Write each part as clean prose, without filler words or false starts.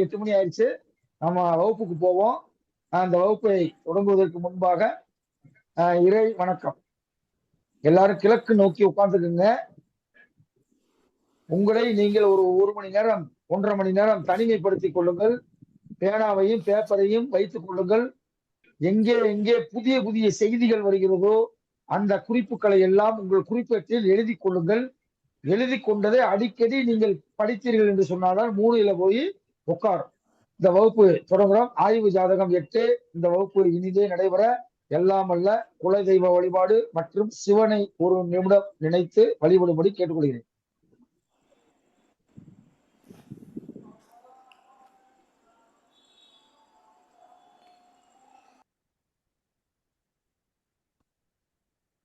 8 மணி ஆயிடுச்சு. நம்ம வகுப்புக்கு போவோம். அந்த வகுப்பை தொடங்குவதற்கு முன்பாக இறை வணக்கம். எல்லாரும் கிழக்கு நோக்கி உட்கார்ந்துக்குங்க. உங்களை நீங்கள் ஒரு மணி நேரம் 1.5 மணி நேரம் தனிமைப்படுத்திக் கொள்ளுங்கள். பேனாவையும் பேப்பரையும் வைத்துக் கொள்ளுங்கள். எங்கே எங்கே புதிய புதிய செய்திகள் வருகிறதோ அந்த குறிப்புகளை எல்லாம் உங்கள் குறிப்பேட்டில் எழுதி கொள்ளுங்கள். எழுதி கொண்டதை அடிக்கடி நீங்கள் படித்தீர்கள் என்று சொன்னால்தான் 3ல போய் உட்காரும். இந்த வகுப்பு தொடங்குறோம். ஆய்வு ஜாதகம் 8. இந்த வகுப்பு இனிதே நடைபெற எல்லாம் அல்ல குலதெய்வ வழிபாடு மற்றும் சிவனை ஒரு நிமிடம் நினைத்து வழிபடும்படி கேட்டுக்கொள்கிறேன்.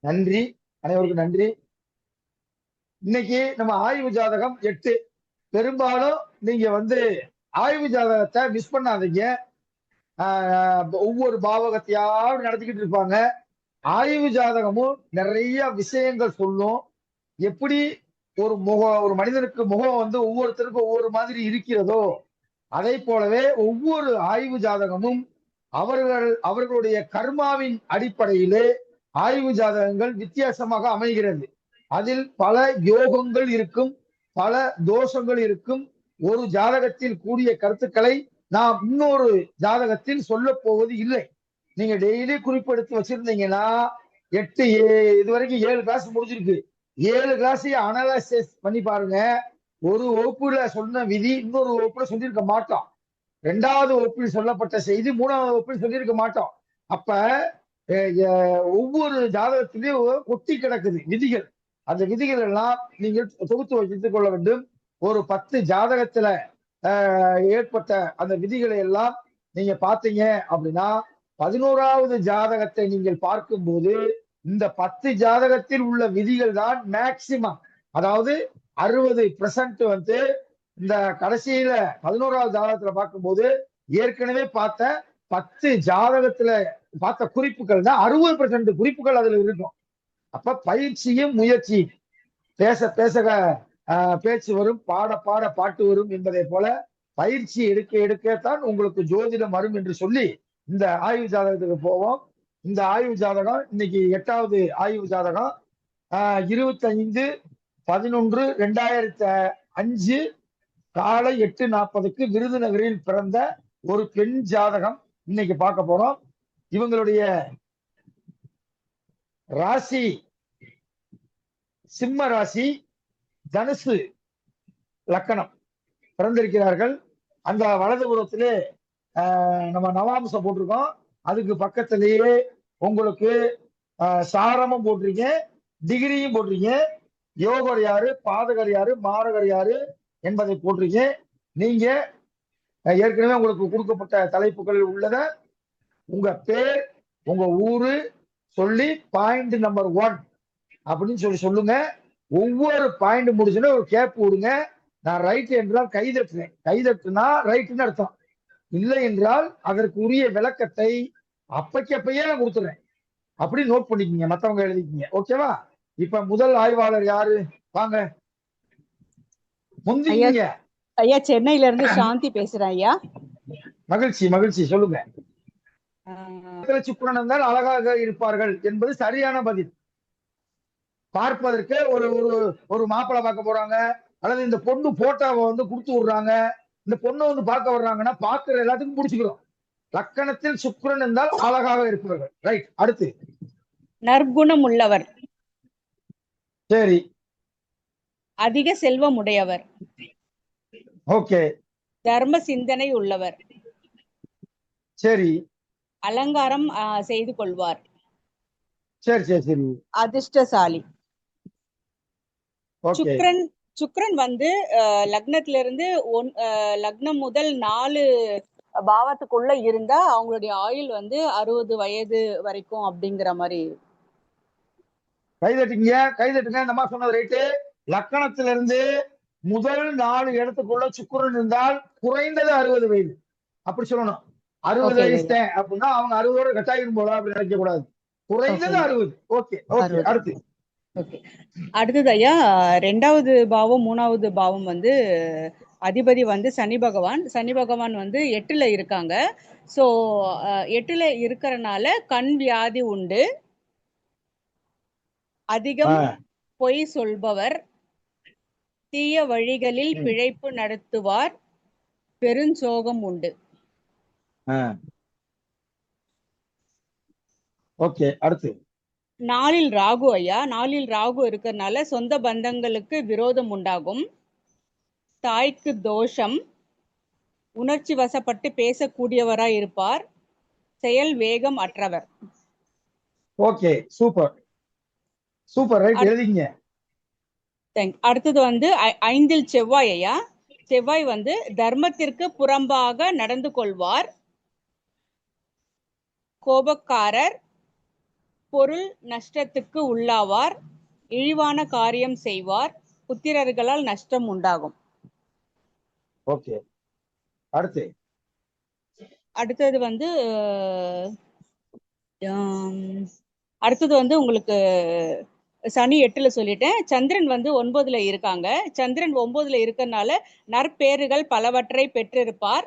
நன்றி, அனைவருக்கும் நன்றி. இன்னைக்கு நம்ம ஆய்வு ஜாதகம் 8. பெரும்பாலும் நீங்க ஆய்வு ஜாதகத்தை மிஸ் பண்ணாதீங்க. ஒவ்வொரு பாவகத்தையாவது நடத்திக்கிட்டு இருப்பாங்க. ஆய்வு ஜாதகமும் நிறைய விஷயங்கள் சொல்லும். எப்படி ஒரு மனிதனுக்கு முகம் ஒவ்வொருத்தருக்கும் ஒவ்வொரு மாதிரி இருக்கிறதோ அதை போலவே ஒவ்வொரு ஆய்வு ஜாதகமும் அவர்களுடைய கர்மாவின் அடிப்படையிலே ஆய்வு ஜாதகங்கள் வித்தியாசமாக அமைகிறது. அதில் பல யோகங்கள் இருக்கும், பல தோஷங்கள் இருக்கும். ஒரு ஜாதகத்தில் கூடிய கருத்துக்களை நாம் இன்னொரு ஜாதகத்தில் சொல்ல போவது இல்லை. நீங்க டெய்லி குறிப்பெடுத்து வச்சிருந்தீங்கன்னா 8 இதுவரைக்கும் 7 கிளாஸ் முடிஞ்சிருக்கு. 7 கிளாஸையும் அனலைசிஸ் பண்ணி பாருங்க. ஒரு வகுப்புல சொன்ன விதி இன்னொரு வகுப்புல சொல்லியிருக்க மாட்டோம். 2வது வகுப்பில் சொல்லப்பட்ட செய்தி 3வது வகுப்பில் சொல்லியிருக்க மாட்டோம். அப்ப ஒவ்வொரு ஜாதகத்திலையும் கொட்டி கிடக்குது விதிகள். அந்த விதிகள் எல்லாம் நீங்கள் தொகுத்து வைத்துக் கொள்ள வேண்டும். ஒரு 10 ஜாதகத்துல ஏற்பட்ட அந்த விதிகளை எல்லாம் நீங்க பார்த்தீங்க அப்படின்னா 11வது ஜாதகத்தை நீங்கள் பார்க்கும்போது இந்த 10 ஜாதகத்தில் உள்ள விதிகள் தான் மேக்சிமம். அதாவது 60% இந்த கடைசியில 11வது ஜாதகத்துல பார்க்கும்போது ஏற்கனவே பார்த்த 10 ஜாதகத்துல பார்த்த குறிப்புகள் தான் 60% குறிப்புகள் அதுல இருக்கும். அப்ப பயிற்சியும் முயற்சி, பேச பேச பேச்சு வரும், பாட பாட பாட்டு வரும் என்பதை போல பயிற்சி எடுக்க எடுக்கத்தான் உங்களுக்கு ஜோதிடம் வரும் என்று சொல்லி இந்த ஆய்வு ஜாதகத்துக்கு போவோம். இந்த ஆய்வு ஜாதகம் இன்னைக்கு 8வது ஆய்வு ஜாதகம் 25/11/2005 காலை 8:40 விருதுநகரில் பிறந்த ஒரு பெண் ஜாதகம் இன்னைக்கு பார்க்க போறோம். இவங்களுடைய ராசி சிம்ம ராசி, தனுசு லக்கணம் பிறந்திருக்கிறார்கள். அந்த வலதுபுறத்திலே நம்ம நவாம்சம் போட்டிருக்கோம். அதுக்கு பக்கத்திலேயே உங்களுக்கு சாரமும் போட்டிருக்கீங்க, டிகிரியும் போட்டிருக்கீங்க. யோகர் யாரு, பாதகர் யாரு, மாரகர் யாரு என்பதை போட்டிருக்கீங்க. நீங்க ஏற்கனவே உங்களுக்கு கொடுக்கப்பட்ட தலைப்புகள் உள்ளத உங்க பேர், உங்க ஊரு சொல்லி பாயிண்ட் நம்பர் 1 அப்படின்னு சொல்லுங்க. ஒவ்வொரு பாயிண்ட் முடிச்சுன்னா ஒரு கேப் விடுங்க. நான் ரைட் என்றால் கைதட்டுறேன், கைதட்டுனா ரைட்னு அர்த்தம். இல்லை என்றால் அதற்கு உரிய விளக்கத்தை அப்பைக்கப்பயே நான் கொடுத்துறேன். அப்படி நோட் பண்ணிக்கீங்க, மற்றவங்க எழுதிக்கீங்க. ஓகேவா? இப்ப முதல் ஆய்வாளர் யாரு? வாங்க முந்திக்கீங்க. ஐயா, சென்னையில இருந்து சாந்தி பேசுறேன் ஐயா. மகிழ்ச்சி மகிழ்ச்சி, சொல்லுங்க. சுக்கிரன் இருந்தால் அழகாக இருப்பார்கள் என்பது சரியான பதில். பார்ப்பதற்கு ஒரு மாப்பிள்ளை பார்க்க போறாங்க, அல்லது இந்த பொண்ணு போட்டோவை கொடுத்து விடுறாங்க, இந்த பொண்ணை பார்க்க வர்றாங்கன்னா பார்க்கிற எல்லாத்துக்கும் பிடிச்சுக்கிறோம். லக்கணத்தில் சுக்கிரன் இருந்தால் அழகாக இருப்பார்கள். ரைட். அடுத்து நற்குணம் உள்ளவர். சரி. அதிக செல்வம் உடையவர். ஓகே. தர்ம சிந்தனை உள்ளவர். சரி. அலங்காரம் செய்து கொள்வார். சரி சரி சரி. அதிர்ஷ்டசாலி. சுக்கிரன் லக்னத்துல இருந்து லக்னம் முதல் 4 பாவத்துக்குள்ள இருந்தா அவங்களுடைய ஆயுள் 60 வயது வரைக்கும் அப்படிங்கிற மாதிரி. கைதட்டுங்க. இந்த மாதிரி சொன்னது ரைட்டு. லக்கணத்துல இருந்து முதல் 4 இடத்துக்குள்ள சுக்கிரன் இருந்தால் குறைந்தது 60 வயது அப்படி சொல்லணும். 60 வயசு அப்படின்னா அவங்க 60ஓட கட்டாயிரும் போல அப்படி நினைக்க கூடாது. குறைந்தது 60. Okay okay. அடுத்தது ஐயா 2வது பாவம் 3வது பாவம் அதிபதி வந்து சனி பகவான். சனி பகவான் வந்து 8ல இருக்காங்க. ஸோ 8ல இருக்கறனால கண் வியாதி உண்டு. அதிகம் ஆஹ் பொய் சொல்பவர், தீய வழிகளில் பிழைப்பு நடத்துவார், பெருஞ்சோகம் உண்டு. ஓகே, அடுத்து. நாளில் ராகு ஐயா, நாளில் ராகு இருக்கறனால சொந்த பந்தங்களுக்கு விரோதம் உண்டாகும், தாய்க்கு தோஷம், உணர்ச்சி வசப்பட்டு பேசக்கூடியவராய் இருப்பார், செயல் வேகம் அற்றவர். ஓகே, சூப்பர் சூப்பர், ரைட், எழுதிங்க. அடுத்தது வந்து 5ல் செவ்வாய் ஐயா. செவ்வாய் வந்து தர்மத்திற்கு புறம்பாக நடந்து கொள்வார், கோபக்காரர், பொருள் நஷ்டத்துக்கு உள்ளாவார், இழிவான காரியம் செய்வார், புத்திரர்களால் நஷ்டம் உண்டாகும். ஓகே, அடுத்து. அடுத்தது வந்து அடுத்தது வந்து உங்களுக்கு சனி 8ல சொல்லிட்டேன். சந்திரன் வந்து 9ல இருக்காங்க. சந்திரன் 9ல இருக்கறனால நற்பேறுகள் பலவற்றை பெற்றிருப்பார்,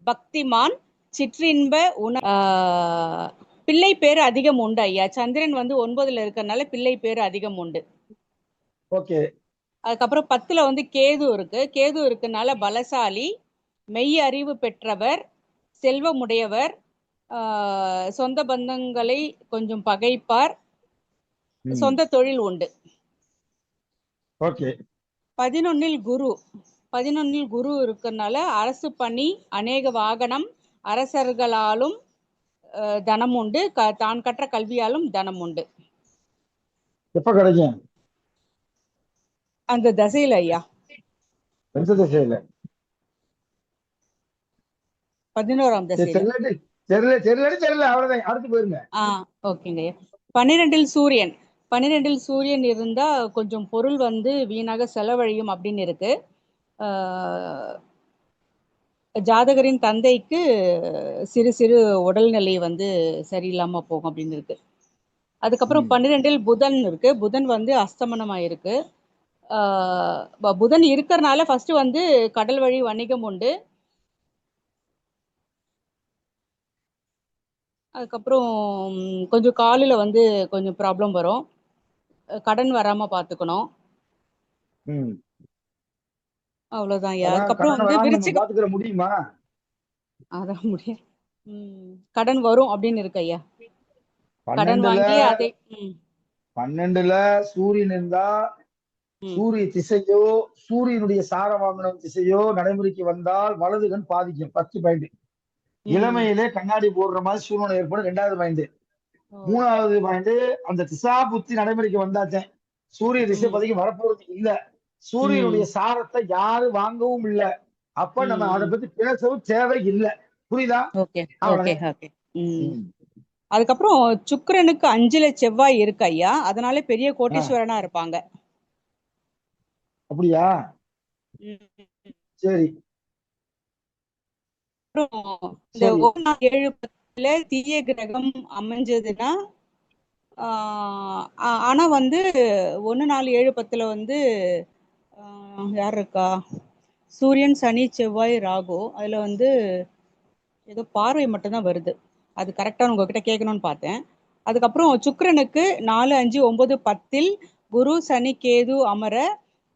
பக்திமான், சிற்றின்ப பிள்ளை பேரு அதிகம் உண்டு ஐயா. சந்திரன் வந்து 9ல இருக்கறனால பிள்ளை பேரு அதிகம் உண்டு. ஓகே. அதுக்கப்புறம் 10ல வந்து கேது இருக்கு. கேது இருக்கனால பலசாலி, மெய் அறிவு பெற்றவர், செல்வமுடையவர், சொந்த பந்தங்களை கொஞ்சம் பகைப்பார், சொந்த தொழில் உண்டு. ஓகே. 11ல் குரு. 11ல் குரு இருக்கறனால அரசு பணி, அநேக வாகனம், அரசர்களாலும் தனம் உண்டு, தான் கற்ற கல்வியாலும் தனம் உண்டு. எப்ப கிடைக்கும்? அந்த தசையில ஐயா. எந்த திசையில? 11ஆம் தசையில. தெரியல, அவ்வளவுதான், அடுத்து போயிருங்க. ஓகேங்க ஐயா. 12ல் சூரியன். 12ல் சூரியன் இருந்தா கொஞ்சம் பொருள் வந்து வீணாக செலவழியும் அப்படின்னு இருக்கு. ஜாதகரின் தந்தைக்கு சிறு சிறு உடல்நிலை வந்து சரியில்லாம போகும் அப்படின்னு இருக்கு. அதுக்கப்புறம் 12ல் புதன் இருக்கு. புதன் வந்து அஸ்தமனமாயிருக்கு. புதன் இருக்கறனால ஃபர்ஸ்ட் வந்து கடல் வழி வணிகம் உண்டு. அதுக்கப்புறம் கொஞ்சம் காலில் வந்து கொஞ்சம் ப்ராப்ளம் வரும், கடன் வராம பார்த்துக்கணும். அவ்வளவுதான் ஐயா. அதுக்கப்புறம் வந்து விருச்சிகம் முடியுமா? அதான் முடியும். கடன் வரும் அப்படின்னு இருக்கு ஐயா. கடன் வாங்கி அதை 12ல சூரியன் இருந்தா சூரிய திசையோ சூரியனுடைய சார வாகனம் திசையோ நடைமுறைக்கு வந்தால் வலது கண் பாதிக்கும். 10 பாயிண்ட். இளமையிலே கண்ணாடி போடுற மாதிரி சூழ்நிலை ஏற்படும். 2வது பாயிண்ட். 3வது பாயிண்ட், அந்த திசா புத்தி நடைமுறைக்கு வந்தாச்சேன், சூரிய திசை பதிக்கு வரப்போறது இல்ல, சூரியனுடைய சாரத்தை யாரு வாங்கவும் இல்ல, அப்ப நம்ம அதை பத்தி பேசவும் தேவை இல்லை. புரியுதா? அதுக்கப்புறம் சுக்கிரனுக்கு 5ல செவ்வாய் இருக்கு ஐயா. அதனால பெரிய கோட்டீஸ்வரனா இருப்பாங்க. அப்படியா? சரி. இந்த 1-7-10ல தீய கிரகம் அமைஞ்சதுன்னா, ஆனா வந்து 1-4-7-10ல வந்து யார் இருக்கா, சூரியன், சனி, செவ்வாய், ராகு, அதுல வந்து ஏதோ பார்வை மட்டும்தான் வருது. அது கரெக்டா உங்ககிட்ட கேட்கணும்னு பார்த்தேன். அதுக்கப்புறம் சுக்கிரனுக்கு 4, 5, 9, 10ல் குரு, சனி, கேது அமர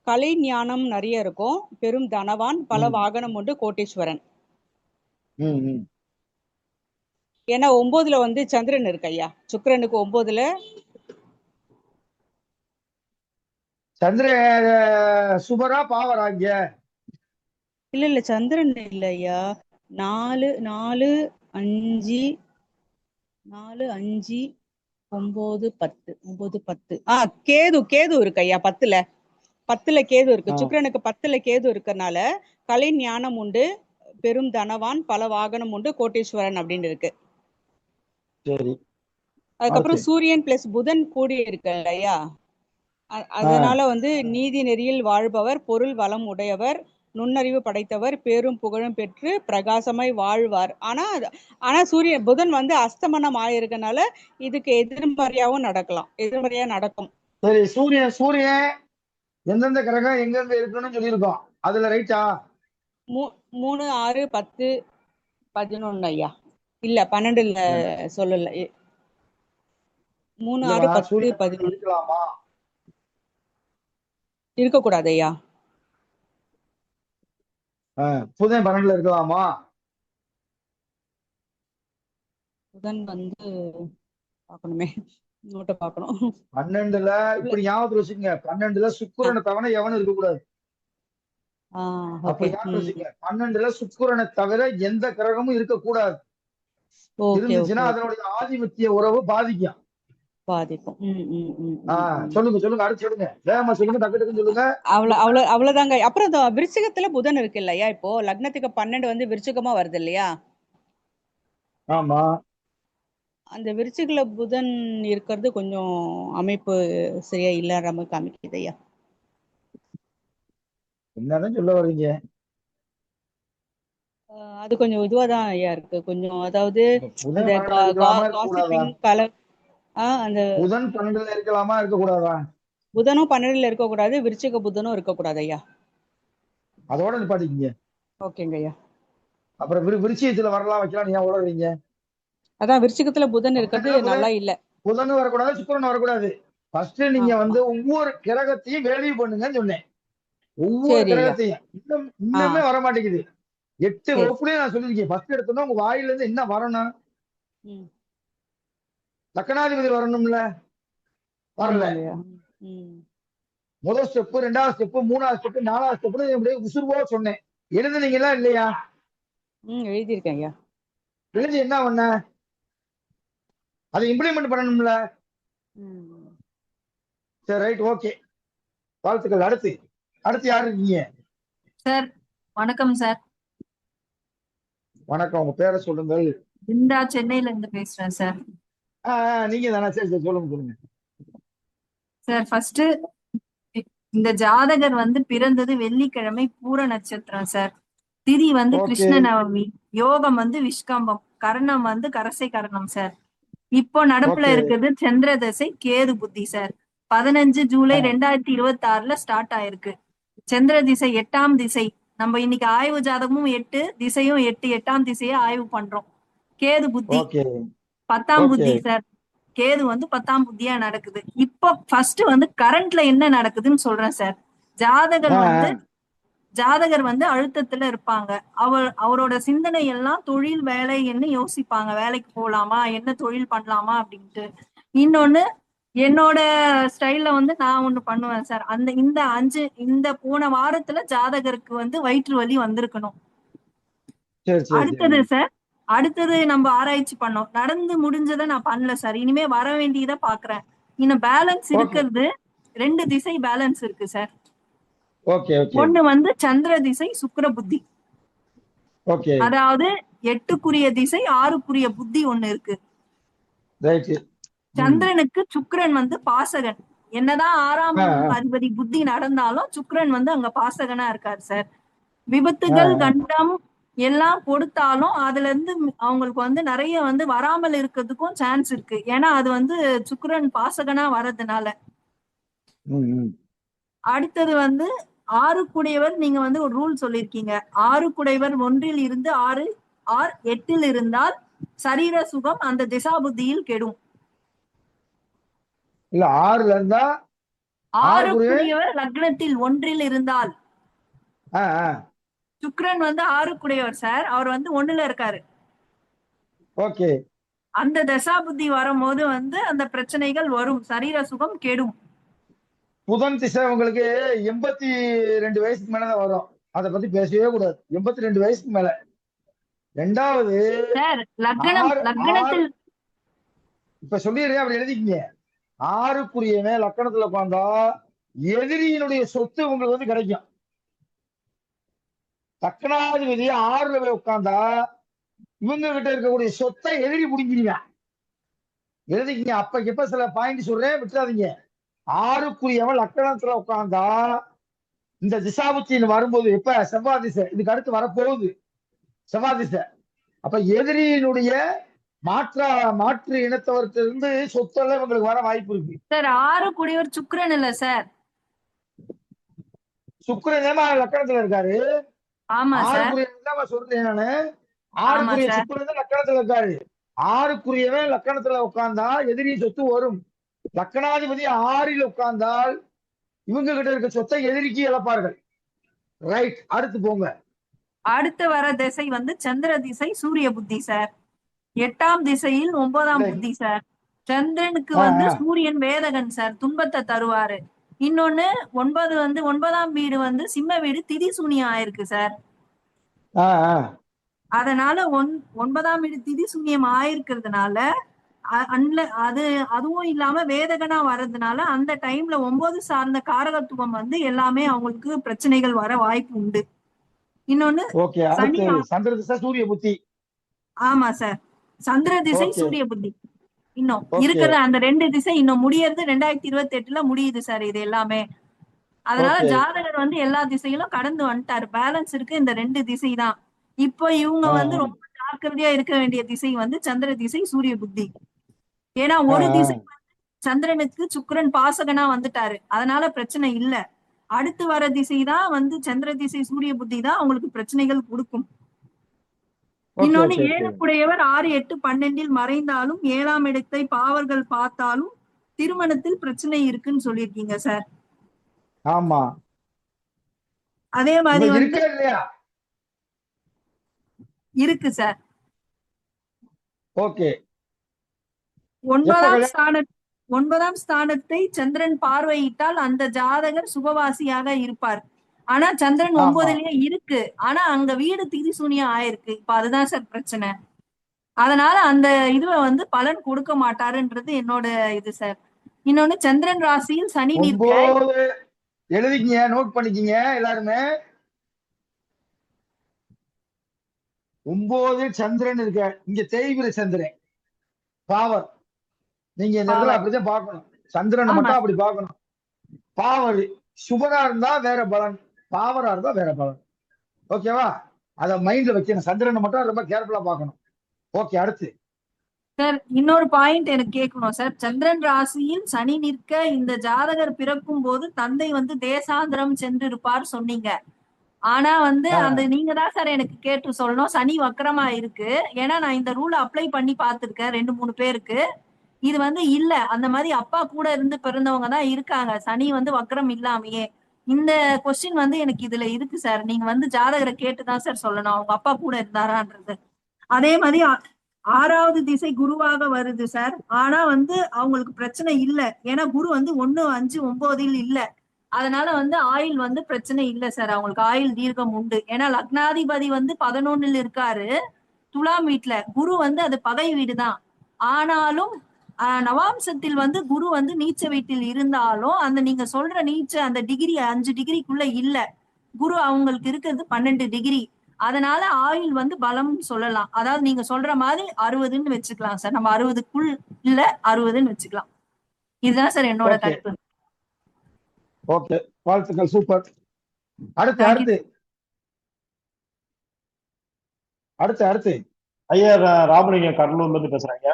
கலை ஞானம் நிறைய இருக்கும், பெரும் தனவான், பல வாகனம் உண்டு, கோட்டீஸ்வரன். ஏன்னா 9ல வந்து சந்திரன் இருக்கு ஐயா. சுக்கிரனுக்கு 9ல சந்திர சுபரா பாவரா? இங்க இல்ல சந்திரன் இல்ல ஐயா. 4, 4, 5, 4, 5, 9, 10, 9, 10. கேது இருக்கு ஐயா. 10ல கேது இருக்கு. சுக்கிரனுக்கு 10ல கேது இருக்கறனால கலை ஞானம் உண்டு, பெரும் தனவான், பல வாகனம் உண்டு, கோட்டீஸ்வரன் அப்படின்னு இருக்கு. அதுக்கப்புறம் சூரியன் பிளஸ் புதன் கூடி இருக்கு ஐயா. அதனால வந்து நீதி நெறியில் வாழ்பவர், பொருள் வளம் உடையவர், நுண்ணறிவு படைத்தவர், பேரும் புகழும் பெற்று பிரகாசமாய் வாழ்வார். ஆனா புதன் வந்து அஸ்தமனம் ஆயிருக்கனால இதுக்கு எதிர்மறையாவும் நடக்கலாம், எதிர்மறையா நடக்கும். சரி, சூரியன் எந்தெந்த கிரகம் எங்கெங்க இருக்குன்னு சொல்லியிருக்கோம், அதுல ரைட்டா? 3, 6, 10, 11 ஐயா. இல்ல 12 சொல்லல. 3, 6, இல்லம்மா 10, சூரியன் 11 இருக்கலாமா? இருக்கக்கூடாது ஐயா. புதன் 12 இருக்கலாமா? புதன் வந்து பார்க்கணுமே, நோட்டை பார்க்கணும். 12ல இல்ல. இப்படி ஞாபகத்துல வச்சுக்கோங்க. 12ல சுக்கிரனை தவிர எவனும் இருக்கக்கூடாது. ஓகே. அப்படி ஞாபகத்துல வச்சுக்கோங்க. 12ல சுக்கிரனை தவிர எந்த கிரகமும் இருக்கக்கூடாது. ஓகே ஓகே இருந்துச்சுன்னா ஓகே. அதனுடைய ஆதிபத்திய உறவு பாதிக்கும். பாதிக்கும். ம் ம் ம் ம் ம். சொல்லுங்க சொல்லுங்க, அடுத்து சொல்லுங்க, வேகமா சொல்லுங்க, டக்கு டக்குன்னு சொல்லுங்க. அவ்வளவுதாங்க. அப்புறம் இந்த விருச்சிகத்துல புதன் இருக்கு இல்லையா? இப்போ லக்னத்துக்கு 12 வந்து விருச்சிகமா வருது இல்லையா? ஆமா, அந்த விருச்சிகல புதன் இருக்கிறது கொஞ்சம் அமைப்பு சரியா இல்லாத மாதிரி காமிக்குது ஐயா. என்னதான் சொல்ல வர்றீங்க? அது கொஞ்சம் இதுவாதான் ஐயா இருக்கு. கொஞ்சம் அதாவது அந்த புதன் 12ல இருக்கலாமா இருக்கக்கூடாதா? Gossiping colour. அந்த புதன் 12ல இருக்கலாமா இருக்கக்கூடாதா? புதனும் 12 இருக்கக்கூடாது, விருச்சிக புதனும் இருக்கக்கூடாது ஐயா. அதோட நிப்பாட்டிக்கிங்க. ஓகேங்க ஐயா. அப்புறம் விருச்சிகத்துல வரலாம் வைக்கலாம், ஏன் உளறீங்க? அதான் விருச்சிகத்துல புதன் இருக்கிறது பன்னெண்டுல நல்லா இல்ல. புதன் வரக்கூடாது, சுக்கிரன் வரக்கூடாது. ஃபர்ஸ்ட் நீங்க ஆமா. ஒவ்வொரு கிரகத்தையும் வேல்யூ பண்ணுங்கன்னு சொன்னேன். ஒவ்வொரு சரி ஐயா. கிரகத்தையும் இன்னுமே வர மாட்டேங்குது. 8 சரி. வகுப்புலயும் நான் சொல்லிருக்கேன். ஃபர்ஸ்ட் எடுத்தோம்னா உங்க வாயில இருந்து என்ன வரணும்? ம். லக்னாதிபதி வரணும்ல, வரல. ஆமாங்கய்யா. ம். முதல் ஸ்டெப், 2வது ஸ்டெப், 3வது ஸ்டெப், 4வது ஸ்டெப் இப்படியே உசுர்வோ சொன்னேன். எழுதுனீங்களா இல்லையா? எழுதியிருக்கேன் ஐயா. எழுதி என்ன பண்ண? அதை இம்ப்ளிமெண்ட் பண்ணணும்ல. ம். சரி, ரைட், ஓகே, வாழ்த்துக்கள். அடுத்து அடுத்து யாரு இருக்கீங்க? சார் வணக்கம் சார். வணக்கம், உங்க பேரை சொல்லுங்கள். பிருந்தா சென்னையில இருந்து பேசுறேன் சார். நீங்க தானே? சரி சரி, சொல்லுங்க சொல்லுங்க. சார் ஃபர்ஸ்ட் இந்த ஜாதகர் வந்து பிறந்தது வெள்ளிக்கிழமை பூர நட்சத்திரம் சார். திதி வந்து ஓகே, கிருஷ்ண நவமி, யோகம் வந்து விஷ்கம்பம், கரணம் வந்து கரசை கரணம் சார். இப்போ நடப்புல ஓகே. இருக்குது சந்திர தசை கேது புத்தி சார். 15 ஜூலை 2026ல ஸ்டார்ட் ஆயிருக்கு. சந்திர திசை 8ஆம் திசை. நம்ம இன்னைக்கு ஆய்வு ஜாதகமும் 8 திசையும் 8, 8ஆம் திசையை ஆய்வு பண்றோம். கேது புத்தி ஓகே 10ஆம் ஓகே புத்தி சார். கேது வந்து 10ஆம் புத்தியா நடக்குது. இப்போ ஃபர்ஸ்ட் வந்து கரண்ட்ல என்ன நடக்குதுன்னு சொல்றேன் சார். ஜாதகர் வந்து அழுத்தத்துல இருப்பாங்க. அவரோட சிந்தனை எல்லாம் தொழில் வேலைன்னு யோசிப்பாங்க. வேலைக்கு போலாமா, என்ன தொழில் பண்ணலாமா அப்படின்ட்டு. இன்னொன்னு, என்னோட ஸ்டைல்ல வந்து நான் ஒண்ணு பண்ணுவேன் சார். இந்த போன வாரத்துல ஜாதகருக்கு வந்து வயிற்று வலி வந்திருக்கணும். சரி சரி சரி. அடுத்தது நம்ம ஆராய்ச்சி பண்ணோம். நடந்து முடிஞ்சதை நான் பண்ணல சார். இனிமே வர வேண்டியதை பாக்குறேன். இன்னும் பேலன்ஸ் இருக்கிறது 2 திசை பேலன்ஸ் இருக்கு சார். ஓகே ஓகே ஒண்ணு வந்து சந்திர திசை சுக்கிர புத்தி. ஓகே, அதாவது 8க்குரிய திசை 6க்குரிய புத்தி ஒண்ணு இருக்கு. ரைட். சந்திரனுக்கு சுக்கிரன் வந்து பாசகன். என்னதான் 6ஆம் அதிபதி புத்தி நடந்தாலும் சுக்கிரன் வந்து அங்க பாசகனா இருக்காரு சார். விபத்துகள் கண்டம் எல்லாம் கொடுத்தாலும் அதுல இருந்து அவங்களுக்கு வந்து நிறைய வந்து வராமல் இருக்கிறதுக்கும் சான்ஸ் இருக்கு. ஏன்னா அது வந்து சுக்கிரன் பாசகனா வர்றதுனால. அடுத்தது வந்து 6 நீங்க வந்து ஒரு ரூல் சொல்லிருக்கீங்க. 6 1ல் இருந்து 6 8ல் இருந்தால் சரீர சுகம் அந்த திசா புத்தியில் கெடும். இல்ல, 6ல இருந்தா 6 லக்னத்தில் 1ல் இருந்தால் சுக்கிரன் வந்து 6 சார். அவர் வந்து 1ல இருக்காரு. ஓகே. அந்த தசா புத்தி வரும்போது வந்து அந்த பிரச்சனைகள் வரும். சரீர சுகம் கெடும். புதன் திசை உங்களுக்கு 82 வயசுக்கு மேலதான் வரும். அதை பத்தி பேசவே கூடாது. 82 வயசுக்கு மேல. 2வது சார் லக்னத்தில் இப்ப சொல்லிடுறேன், அப்படி எழுதிக்கீங்க. 6க்குரியவன் லக்கணத்துல உட்கார்ந்தா எதிரியினுடைய சொத்து உங்களுக்கு வந்து கிடைக்கும். லக்னாதிபதி 6ல போய் உட்கார்ந்தா இவங்க கிட்ட இருக்கக்கூடிய சொத்தை எதிரி பிடிக்கிறீங்க. எழுதிக்கீங்க. அப்ப சில பாயிண்ட் சொல்றேன், விட்டுறாதீங்க. 6க்குரியவன் லக்கணத்துல உட்கார்ந்தா இந்த திசாபுத்தின்னு வரும்போது, இப்ப செவ்வாய் திசை இதுக்கு அடுத்து வரப்போகுது, செவ்வாய் திசை. அப்ப எதிரியினுடைய மாற்று இனத்தவர்கிட்ட சொத்தெல்லாம் இவங்களுக்கு வர வாய்ப்பு இருக்கு சார். 6 சுக்கிரன் இல்ல சார். சுக்கிரன் லக்கணத்துல இருக்காரு. ஆமா சார். ஆறுக்குரியவன் சொல்றேன் நானு. ஆமா ஆறுக்குரிய சார். சுக்கிரன் தான் லக்கணத்துல இருக்காரு. ஆறுக்குரியவன் லக்கணத்துல உட்கார்ந்தா எதிரி சொத்து வரும். லக்கணாதிபதி 6ல் உட்கார்ந்தால் இவங்க கிட்ட இருக்க சொத்தை எதிரிக்கு இழப்பார்கள். ரைட், அடுத்து போங்க. அடுத்து வர திசை வந்து சந்திர திசை சூரிய புத்தி சார். 8ஆம் திசையில் 9ஆம் இல்லை. புத்தி சார். சந்திரனுக்கு ஆ, வந்து ஆ, சூரியன் வேதகன் சார், துன்பத்தை தருவாரு. இன்னொன்னு 9 வந்து 9ஆம் வீடு வந்து சிம்ம வீடு திதி சூனியம் ஆயிருக்கு சார். ஆ, ஆ. அதனால 9ஆம் வீடு திதி சூனியம் ஆயிருக்கிறதுனால அது அதுவும் இல்லாம வேதகனா வர்றதுனால அந்த டைம்ல 9 சார்ந்த காரகத்துவம் வந்து எல்லாமே அவங்களுக்கு பிரச்சனைகள் வர வாய்ப்பு உண்டு. இன்னொன்னு ஓகே, சனி. அடுத்து சந்திர திசை சூரிய புத்தி. ஆமா சார். சந்திர திசை ஓகே, சூரிய புத்தி இன்னும் ஓகே, இருக்கிற அந்த 2 திசை இன்னும் முடியறது 2028ல முடியுது சார் இது எல்லாமே. அதனால ஓகே. ஜாதகர் வந்து எல்லா திசைகளும் கடந்து வந்துட்டாரு. பேலன்ஸ் இருக்கு இந்த 2 திசை தான். இப்போ இவங்க ஆ, வந்து ரொம்ப ஜாக்கிரதையா இருக்க வேண்டிய திசை வந்து சந்திர திசை சூரிய புத்தி. ஏன்னா ஆ, ஒரு ஆ. திசை சந்திரனுக்கு சுக்கிரன் பாசகனா வந்துட்டாரு, அதனால பிரச்சனை இல்ல. அடுத்து வர திசை தான் வந்து சந்திர திசை சூரிய புத்தி தான் அவங்களுக்கு பிரச்சனைகள் கொடுக்கும். ஓகே, இன்னொன்னு ஓகே, ஓகே. 7 6 8 12 மறைந்தாலும் 7ஆம் இடத்தை பாவர்கள் பார்த்தாலும் திருமணத்தில் பிரச்சனை இருக்குன்னு சொல்லியிருக்கீங்க சார். ஆமா. அதே இப்ப மாதிரி வந்து இருக்கா இல்லையா? இருக்கு சார். ஓகே. எப்ப 9ஆம் கல்யாணம்? ஸ்தான 9ஆம் ஸ்தானத்தை சந்திரன் பார்வையிட்டால் அந்த ஜாதகர் சுபவாசியாக இருப்பார். ஆனா சந்திரன் ஆமா. 9லயே இருக்கு, ஆனா அங்க வீடு திரிசூனியம் ஆயிருக்கு. இப்ப அதுதான் சார் பிரச்சனை. அதனால அந்த இதுவை வந்து பலன் கொடுக்க மாட்டாருன்றது என்னோட இது சார். இன்னொன்னு சந்திரன் ராசியில் சனி நிற்க. 9 எழுதிக்கங்க, நோட் பண்ணிக்கங்க எல்லாருமே. 9 சந்திரன் இருக்க, இங்க தேய்பிர சந்திரன் பாவர். நீங்க இந்த இடத்துல பாவர். அப்படிதான் பார்க்கணும். சந்திரனை ஆமா மட்டும் அப்படி பார்க்கணும். பாவர் சுபரா இருந்தா வேற பலன், பாவரா இருந்தா வேற பலன். ஓகேவா? அத மைண்ட்ல வைக்கணும். சந்திரனை மட்டும் ரொம்ப கேர்ஃபுல்லா பார்க்கணும். ஓகே, அடுத்து. சார். இன்னொரு பாயிண்ட் எனக்கு கேட்கணும் சார். சந்திரன் ராசியில் சனி நிற்க இந்த ஜாதகர் பிறக்கும் போது தந்தை வந்து தேசாந்திரம் சென்று இருப்பார் சொன்னீங்க. ஆனா வந்து ஆ, அந்த நீங்க தான் சார் எனக்கு கேட்டு சொல்லணும். சனி வக்கரமா இருக்கு. ஏன்னா நான் இந்த ரூல் அப்ளை பண்ணி பார்த்திருக்கேன் 2 3 பேருக்கு. இது வந்து இல்ல, அந்த மாதிரி அப்பா கூட இருந்து பிறந்தவங்க தான் இருக்காங்க, சனி வந்து வக்கரம் இல்லாமையே. இந்த கொஸ்டின் வந்து எனக்கு இதுல இருக்கு சார். நீங்க வந்து ஜாதகரை கேட்டுதான் சார் சொல்லணும் அவங்க அப்பா கூட இருந்தாரான்றது. அதே மாதிரி 6வது திசை குருவாக வருது சார். ஆனா வந்து அவங்களுக்கு பிரச்சனை இல்ல. ஏன்னா குரு வந்து 1 5 9ல் இல்ல. அதனால வந்து ஆயுள் வந்து பிரச்சனை இல்ல சார். அவங்களுக்கு ஆயுள் தீர்க்கம் உண்டு. ஏன்னா லக்னாதிபதி வந்து 11ல் இருக்காரு துலாம் வீட்டுல. குரு வந்து அது பகை வீடுதான். ஆனாலும் நவாம்சத்தில் வந்து குரு வந்து நீச்ச வீட்டில் இருந்தாலும் அந்த நீங்க சொல்ற நீச்ச அந்த டிகிரி 5 டிகிரிக்குள்ள இல்ல. குரு அவங்களுக்கு இருக்கிறது 12 டிகிரி. அதனால ஆயுள் வந்து பலம் சொல்லலாம். அதாவது நீங்க சொல்ற மாதிரி 60ன்னு வச்சுக்கலாம் சார். நம்ம 60க்குள் இல்ல 60ன்னு வச்சுக்கலாம். இதுதான் சார் என்னோட ஓகே, கருத்து. ஓகே. வாழ்த்துக்கள், சூப்பர். அடுத்து, தேங்க்யூ. அடுத்து, அடுத்து, அடுத்து. ஐயா ராமலிங்கம் கடலூர்ல இருந்து பேசுறாங்க.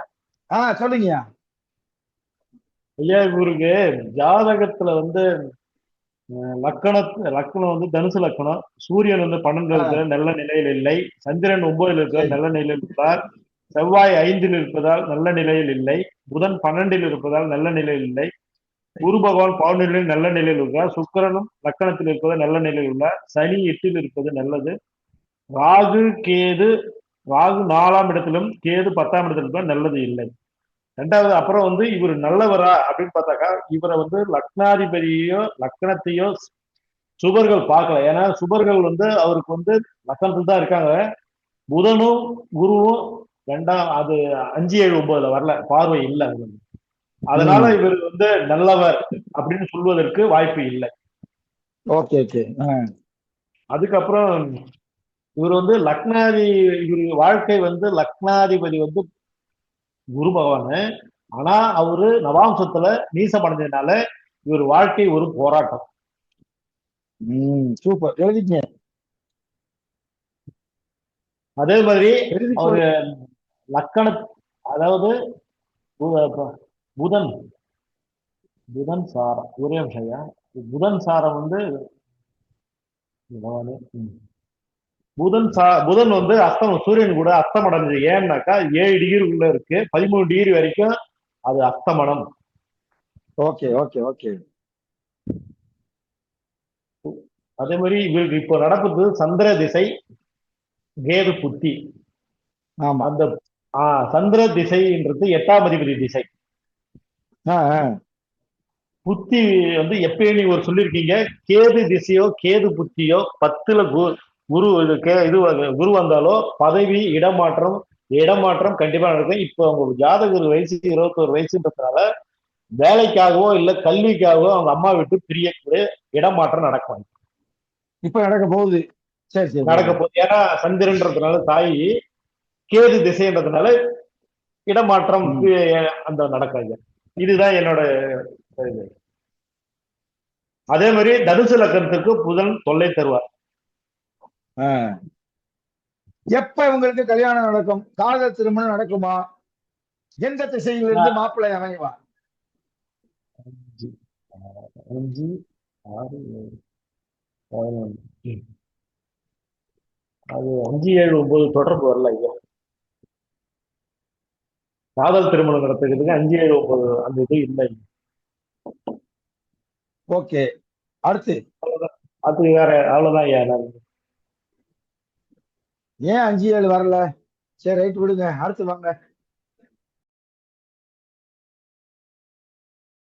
சொல்லுங்கய்யா. ஐயா இவருக்கு ஜாதகத்துல வந்து லக்கணம் வந்து தனுசு லக்கணம். சூரியன் வந்து 12 இருக்கிற நல்ல நிலையில் இல்லை. சந்திரன் 9ல் இருக்கிற சரி. நல்ல நிலையில் இருப்பார். செவ்வாய் 5ல் இருப்பதால் நல்ல நிலையில் இல்லை. புதன் 12ல் இருப்பதால் நல்ல நிலையில் இல்லை. குரு பகவான் 11ல் நல்ல நிலையில் இருக்கிறார். சுக்கிரனும் லக்கணத்தில் இருப்பது நல்ல நிலையில் உள்ளார். சனி 8ல் இருப்பது நல்லது. ராகு 4ஆம் இடத்திலும் கேது 10ஆம் இடத்துல இருப்பது நல்லது இல்லை. ரெண்டாவது அப்புறம் வந்து இவர் நல்லவரா அப்படின்னு பார்த்தாக்கா இவரை வந்து லக்னாதிபதியோ லக்கணத்தையோ சுபர்கள் பார்க்கல. ஏன்னா சுபர்கள் வந்து அவருக்கு வந்து லக்கணத்துல தான் இருக்காங்க. புதனும் குருவும் 2 5 7 9ல வரல, பார்வை இல்லை. அதனால இவர் வந்து நல்லவர் அப்படின்னு சொல்வதற்கு வாய்ப்பு இல்லை. Okay, okay. அதுக்கப்புறம் இவர் வந்து இவர் வாழ்க்கை வந்து லக்னாதிபதி வந்து குரு பகவானு. ஆனா அவரு நவாம்சத்துல நீசம் அடைஞ்சதுனால இவர் வாழ்க்கை ஒரு போராட்டம். சூப்பர், எழுதிங்க. அதே மாதிரி அவரு லக்கண அதாவது புதன் சாரம் ஒரே விஷயம். புதன் சாரம் வந்து புதன் வந்து சூரியன் கூட அஸ்தம் அடைஞ்சது. ஏன்னாக்கா 7 டிகிரிக்குள்ள இருக்கு, 13 டிகிரி வரைக்கும் அது அஸ்தமனம். Okay okay okay. அதே மாதிரி இவருக்கு இப்போ நடப்பது சந்திர திசை, கேது புத்தி. ஆமா. அந்த சந்திர திசைன்றது 8ஆம் அதிபதி திசை. புத்தி வந்து எப்பயும் நீங்க ஒரு சொல்லியிருக்கீங்க, கேது திசையோ கேது புத்தியோ 10ல குரு குரு வந்தாலோ பதவி இடமாற்றம் கண்டிப்பா நடக்கும். இப்போ அவங்க ஜாதகர் வயசு 21 வயசுன்றதுனால வேலைக்காகவோ இல்ல கல்விக்காகவோ அவங்க அம்மா விட்டு பிரியக்கூடிய இடமாற்றம் நடக்கும். இப்ப நடக்க போகுது. சரி சரி. நடக்க போகுது. ஏன்னா சந்திரன்றதுனால தாய், கேது திசைன்றதுனால இடமாற்றம் அந்த நடக்காது. இதுதான் என்னோட. அதே மாதிரி தனுசு லக்னத்துக்கு புதன் தொல்லை தருவார். எப்ப உங்களுக்கு கல்யாணம் நடக்கும்? காதல் திருமணம் நடக்குமா? எந்த திசையிலிருந்து மாப்பிள்ளை அமைவா? 5, 6, 7, 11. அது 5, 7, 9 தொடர்பு வரல ஐயா. காதல் திருமணம் நடத்துக்கிறதுக்கு 5, 7, 9 அந்த இது இல்லை. ஓகே. அடுத்து அது வேற, அவ்வளவுதான் ஐயா. ஏன் 5, 7 வரல? சரி ரைட் விடுங்க, அடுத்து வாங்க.